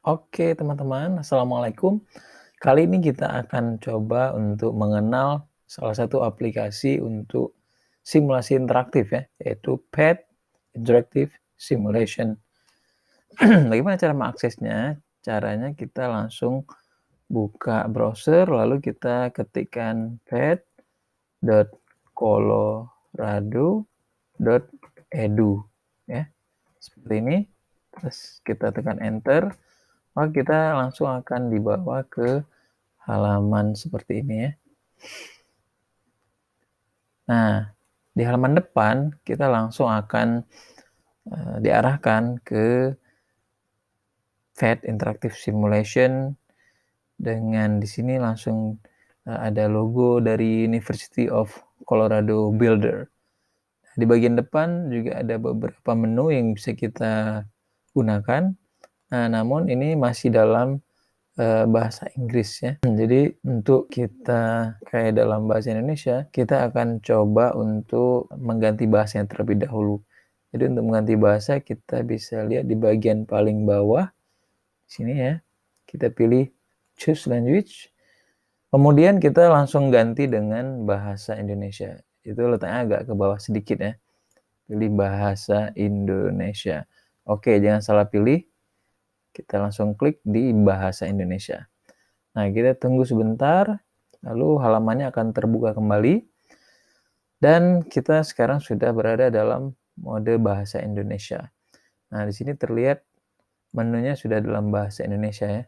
Oke teman-teman, assalamualaikum. Kali ini kita akan coba untuk mengenal salah satu aplikasi untuk simulasi interaktif ya, yaitu PET Interactive Simulation. Bagaimana cara mengaksesnya? Caranya kita langsung buka browser, lalu kita ketikkan pet.colorado.edu ya, seperti ini. Terus kita tekan enter. Maka kita langsung akan dibawa ke halaman seperti ini ya. Nah, di halaman depan kita langsung akan diarahkan ke PET Interactive Simulation dengan di sini langsung ada logo dari University of Colorado Boulder. Di bagian depan juga ada beberapa menu yang bisa kita gunakan. Nah, namun ini masih dalam bahasa Inggris ya. Jadi untuk kita kayak dalam bahasa Indonesia, kita akan coba untuk mengganti bahasanya terlebih dahulu. Jadi untuk mengganti bahasa kita bisa lihat di bagian paling bawah sini ya. Kita pilih choose language. Kemudian kita langsung ganti dengan bahasa Indonesia. Itu letaknya agak ke bawah sedikit ya. Pilih bahasa Indonesia. Oke, jangan salah pilih. Kita langsung klik di bahasa Indonesia. Nah, kita tunggu sebentar, lalu halamannya akan terbuka kembali. Dan kita sekarang sudah berada dalam mode bahasa Indonesia. Nah, di sini terlihat menunya sudah dalam bahasa Indonesia ya.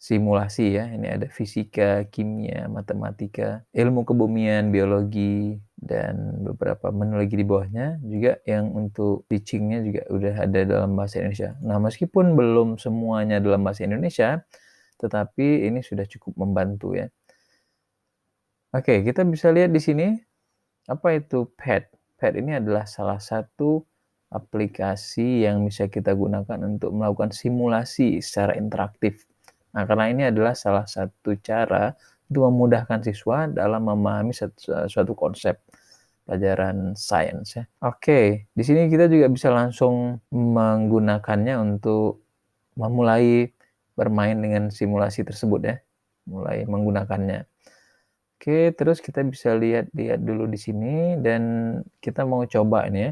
Simulasi ya, ini ada fisika, kimia, matematika, ilmu kebumian, biologi, dan beberapa menu lagi di bawahnya. Juga yang untuk teachingnya juga udah ada dalam bahasa Indonesia. Nah, meskipun belum semuanya dalam bahasa Indonesia, tetapi ini sudah cukup membantu ya. Oke, kita bisa lihat di sini, apa itu PET? PET ini adalah salah satu aplikasi yang bisa kita gunakan untuk melakukan simulasi secara interaktif. Nah, karena ini adalah salah satu cara untuk memudahkan siswa dalam memahami suatu konsep pelajaran sains ya. Oke, di sini kita juga bisa langsung menggunakannya untuk memulai bermain dengan simulasi tersebut ya, mulai menggunakannya. Oke, terus kita bisa lihat dulu di sini dan kita mau coba ini ya.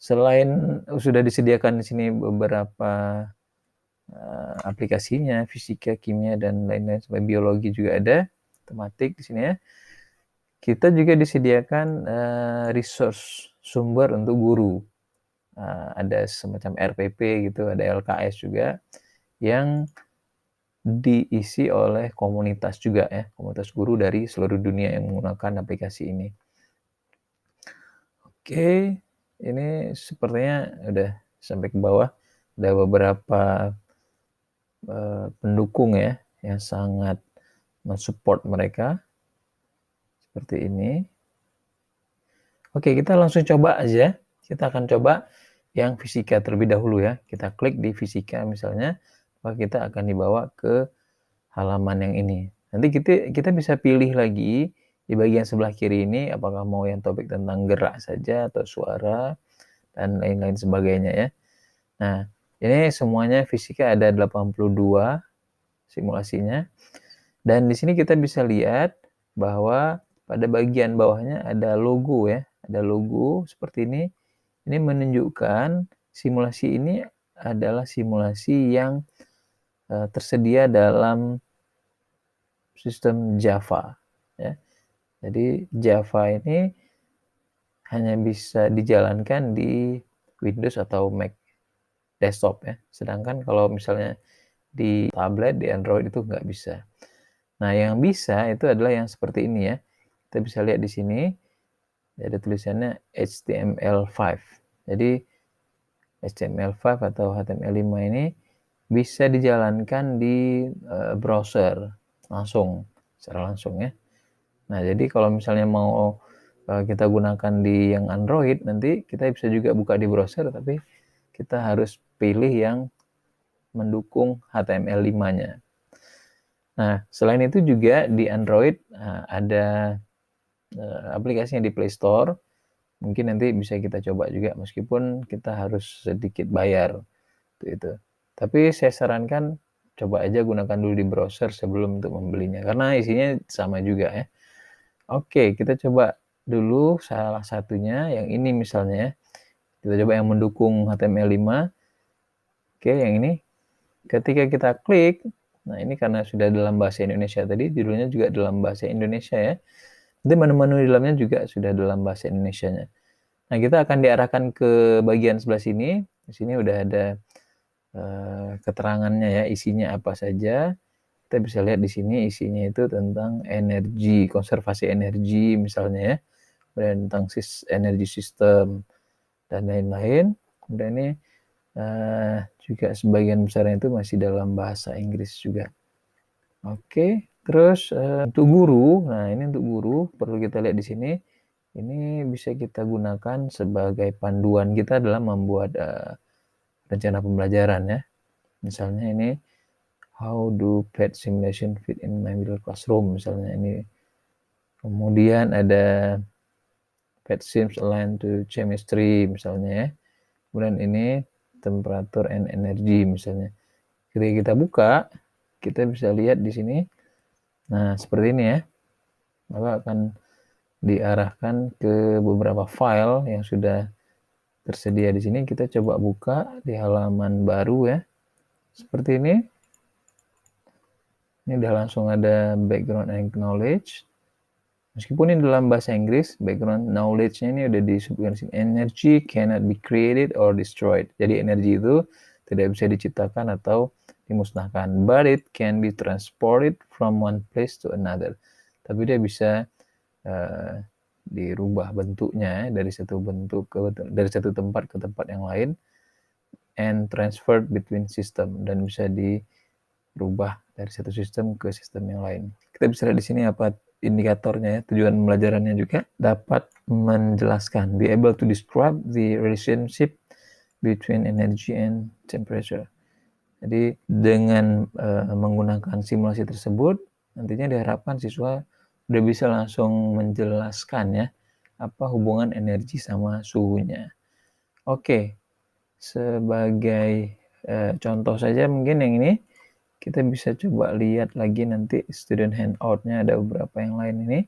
Selain sudah disediakan di sini beberapa aplikasinya, fisika, kimia dan lain-lain, sampai biologi juga ada, matematik di sini ya. Kita juga disediakan resource sumber untuk guru. Ada semacam RPP gitu, ada LKS juga yang diisi oleh komunitas juga ya, komunitas guru dari seluruh dunia yang menggunakan aplikasi ini. Oke, ini sepertinya udah sampai ke bawah. Ada beberapa pendukung ya yang sangat mensupport mereka seperti ini. Oke, kita langsung coba aja. Kita akan coba yang fisika terlebih dahulu ya. Kita klik di fisika misalnya, maka kita akan dibawa ke halaman yang ini. Nanti kita bisa pilih lagi di bagian sebelah kiri ini apakah mau yang topik tentang gerak saja atau suara dan lain-lain sebagainya ya. Nah, ini semuanya fisika ada 82 simulasinya. Dan di sini kita bisa lihat bahwa pada bagian bawahnya ada logo ya. Ada logo seperti ini. Ini menunjukkan simulasi ini adalah simulasi yang tersedia dalam sistem Java ya. Jadi Java ini hanya bisa dijalankan di Windows atau Mac desktop ya. Sedangkan kalau misalnya di tablet, di Android itu nggak bisa. Nah, yang bisa itu adalah yang seperti ini ya. Kita bisa lihat di sini ada tulisannya HTML5. Jadi HTML5 atau HTML5 ini bisa dijalankan di browser langsung, secara langsung ya. Nah, jadi kalau misalnya mau kita gunakan di yang Android, nanti kita bisa juga buka di browser, tapi kita harus pilih yang mendukung HTML5-nya. Nah, selain itu juga di Android ada aplikasinya di Play Store. Mungkin nanti bisa kita coba juga meskipun kita harus sedikit bayar itu. Tapi saya sarankan coba aja gunakan dulu di browser sebelum untuk membelinya, karena isinya sama juga ya. Oke, kita coba dulu salah satunya yang ini misalnya ya. Kita coba yang mendukung HTML5. Oke, yang ini. Ketika kita klik, nah ini karena sudah dalam bahasa Indonesia tadi, judulnya juga dalam bahasa Indonesia ya. Nanti menu-menu di dalamnya juga sudah dalam bahasa Indonesianya. Nah, kita akan diarahkan ke bagian sebelah sini. Di sini udah ada keterangannya ya, isinya apa saja. Kita bisa lihat di sini isinya itu tentang energi, konservasi energi misalnya ya, kemudian tentang energi sistem dan lain-lain. Kemudian ini juga sebagian besarnya itu masih dalam bahasa Inggris juga. Oke, terus untuk guru, nah ini untuk guru perlu kita lihat di sini. Ini bisa kita gunakan sebagai panduan kita dalam membuat rencana pembelajaran ya. Misalnya ini how do PET simulation fit in my middle classroom misalnya ini. Kemudian ada PET sims aligned to chemistry misalnya ya. Kemudian ini temperatur and energy misalnya. Ketika kita buka, kita bisa lihat di sini. Nah, seperti ini ya. Maka akan diarahkan ke beberapa file yang sudah tersedia di sini. Kita coba buka di halaman baru ya. Seperti ini. Ini udah langsung ada background and knowledge. Meskipun ini dalam bahasa Inggris, background knowledge-nya ini udah disebutkan di sini. Energy cannot be created or destroyed. Jadi energi itu tidak bisa diciptakan atau dimusnahkan. But it can be transported from one place to another. Tapi dia bisa dirubah bentuknya dari satu tempat ke tempat yang lain, and transferred between system, dan bisa dirubah dari satu sistem ke sistem yang lain. Kita bisa lihat di sini apa indikatornya ya, tujuan pembelajarannya juga dapat menjelaskan, be able to describe the relationship between energy and temperature. Jadi dengan menggunakan simulasi tersebut, nantinya diharapkan siswa udah bisa langsung menjelaskan ya apa hubungan energi sama suhunya. Oke, sebagai contoh saja mungkin yang ini kita bisa coba lihat lagi nanti student handout-nya ada beberapa yang lain ini.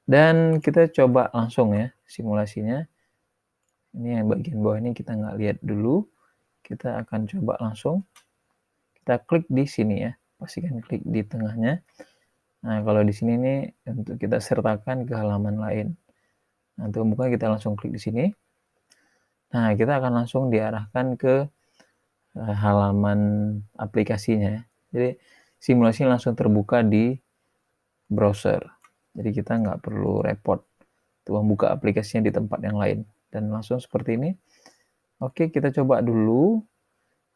Dan kita coba langsung ya simulasinya. Ini yang bagian bawah ini kita nggak lihat dulu. Kita akan coba langsung. Kita klik di sini ya. Pastikan klik di tengahnya. Nah, kalau di sini nih untuk kita sertakan ke halaman lain. Nah, untuk membuka kita langsung klik di sini. Nah, kita akan langsung diarahkan ke halaman aplikasinya. Jadi simulasi langsung terbuka di browser. Jadi kita nggak perlu repot untuk membuka aplikasinya di tempat yang lain. Dan langsung seperti ini. Oke, kita coba dulu.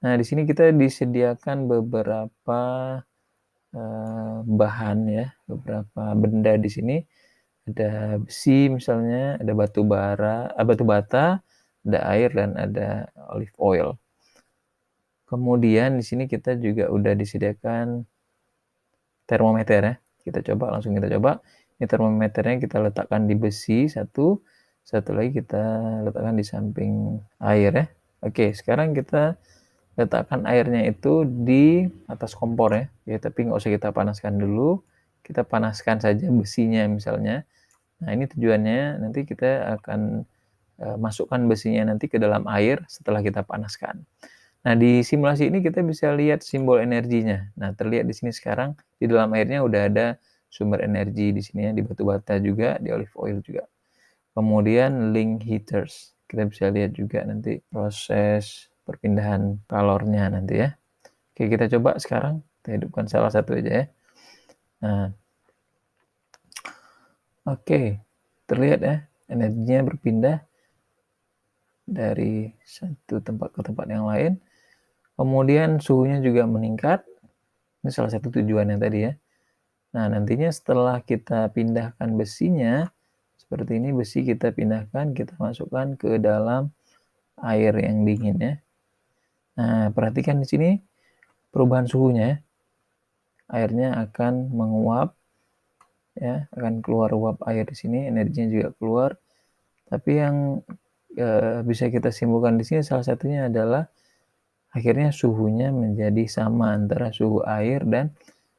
Nah, di sini kita disediakan beberapa bahan ya, beberapa benda di sini. Ada besi misalnya, ada batu bata, ada air, dan ada olive oil. Kemudian di sini kita juga udah disediakan termometer ya. Langsung kita coba. Ini termometernya kita letakkan di besi satu lagi kita letakkan di samping air ya. Oke, sekarang kita letakkan airnya itu di atas kompor ya. Tapi nggak usah kita panaskan dulu. Kita panaskan saja besinya misalnya. Nah, ini tujuannya nanti kita akan masukkan besinya nanti ke dalam air setelah kita panaskan. Nah, di simulasi ini kita bisa lihat simbol energinya. Nah, terlihat di sini sekarang di dalam airnya udah ada sumber energi di sini ya, di batu bata juga, di olive oil juga. Kemudian link heaters. Kita bisa lihat juga nanti proses perpindahan kalornya nanti ya. Oke, kita coba sekarang. Kita hidupkan salah satu aja ya. Nah, oke, terlihat ya energinya berpindah dari satu tempat ke tempat yang lain. Kemudian suhunya juga meningkat. Ini salah satu tujuannya tadi ya. Nah, nantinya setelah kita pindahkan besinya, seperti ini besi kita pindahkan, kita masukkan ke dalam air yang dingin ya. Nah, perhatikan di sini perubahan suhunya ya. Airnya akan menguap ya, akan keluar uap air di sini, energinya juga keluar. Tapi yang bisa kita simpulkan di sini salah satunya adalah akhirnya suhunya menjadi sama antara suhu air dan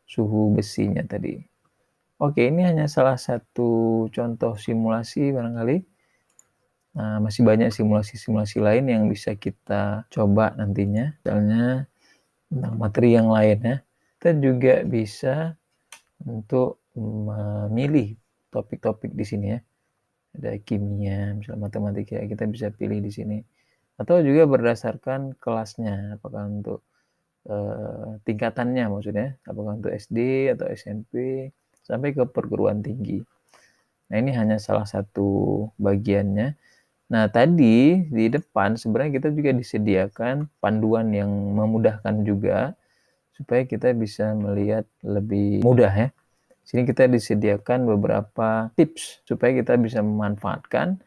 suhu besinya tadi. Oke, ini hanya salah satu contoh simulasi barangkali. Nah, masih banyak simulasi-simulasi lain yang bisa kita coba nantinya, misalnya tentang materi yang lain ya. Kita juga bisa untuk memilih topik-topik di sini ya. Ada kimia, misalnya matematika, kita bisa pilih di sini. Atau juga berdasarkan kelasnya, apakah untuk tingkatannya maksudnya, apakah untuk SD atau SMP sampai ke perguruan tinggi. Nah, ini hanya salah satu bagiannya. Nah, tadi di depan sebenarnya kita juga disediakan panduan yang memudahkan juga supaya kita bisa melihat lebih mudah ya. Sini kita disediakan beberapa tips supaya kita bisa memanfaatkan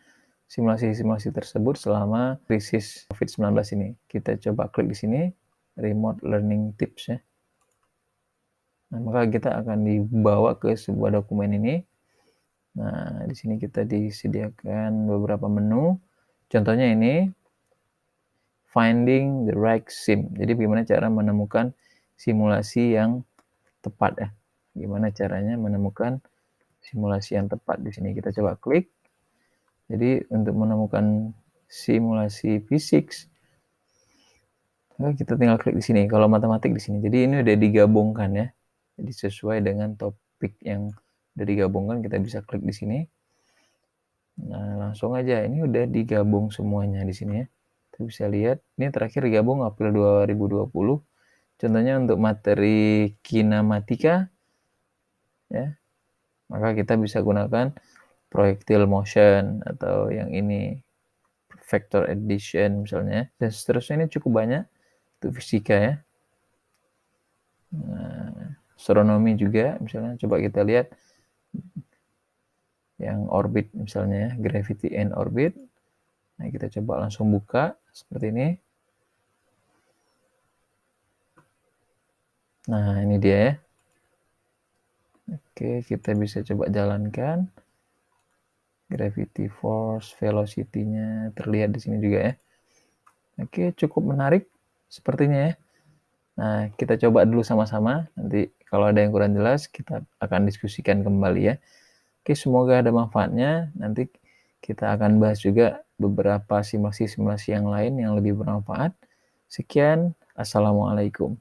simulasi-simulasi tersebut selama krisis COVID-19 ini. Kita coba klik di sini, remote learning tips ya. Nah, maka kita akan dibawa ke sebuah dokumen ini. Nah, di sini kita disediakan beberapa menu. Contohnya ini, finding the right sim. Jadi bagaimana cara menemukan simulasi yang tepat ya. Gimana caranya menemukan simulasi yang tepat di sini. Kita coba klik. Jadi untuk menemukan simulasi fisik, kita tinggal klik di sini. Kalau matematik di sini. Jadi ini udah digabungkan ya. Jadi sesuai dengan topik yang udah digabungkan, kita bisa klik di sini. Nah, langsung aja ini udah digabung semuanya di sini ya. Kita bisa lihat ini terakhir digabung April 2020. Contohnya untuk materi kinematika ya. Maka kita bisa gunakan projectile motion atau yang ini vector addition misalnya. Dan seterusnya ini cukup banyak untuk fisika ya. Nah, astronomi juga misalnya, coba kita lihat yang orbit misalnya ya, gravity and orbit. Nah, kita coba langsung buka seperti ini. Nah, ini dia ya. Oke, kita bisa coba jalankan. Gravity force, velocity-nya terlihat di sini juga ya. Oke, cukup menarik sepertinya ya. Nah, kita coba dulu sama-sama. Nanti kalau ada yang kurang jelas, kita akan diskusikan kembali ya. Oke, semoga ada manfaatnya. Nanti kita akan bahas juga beberapa simulasi-simulasi yang lain yang lebih bermanfaat. Sekian, Assalamualaikum.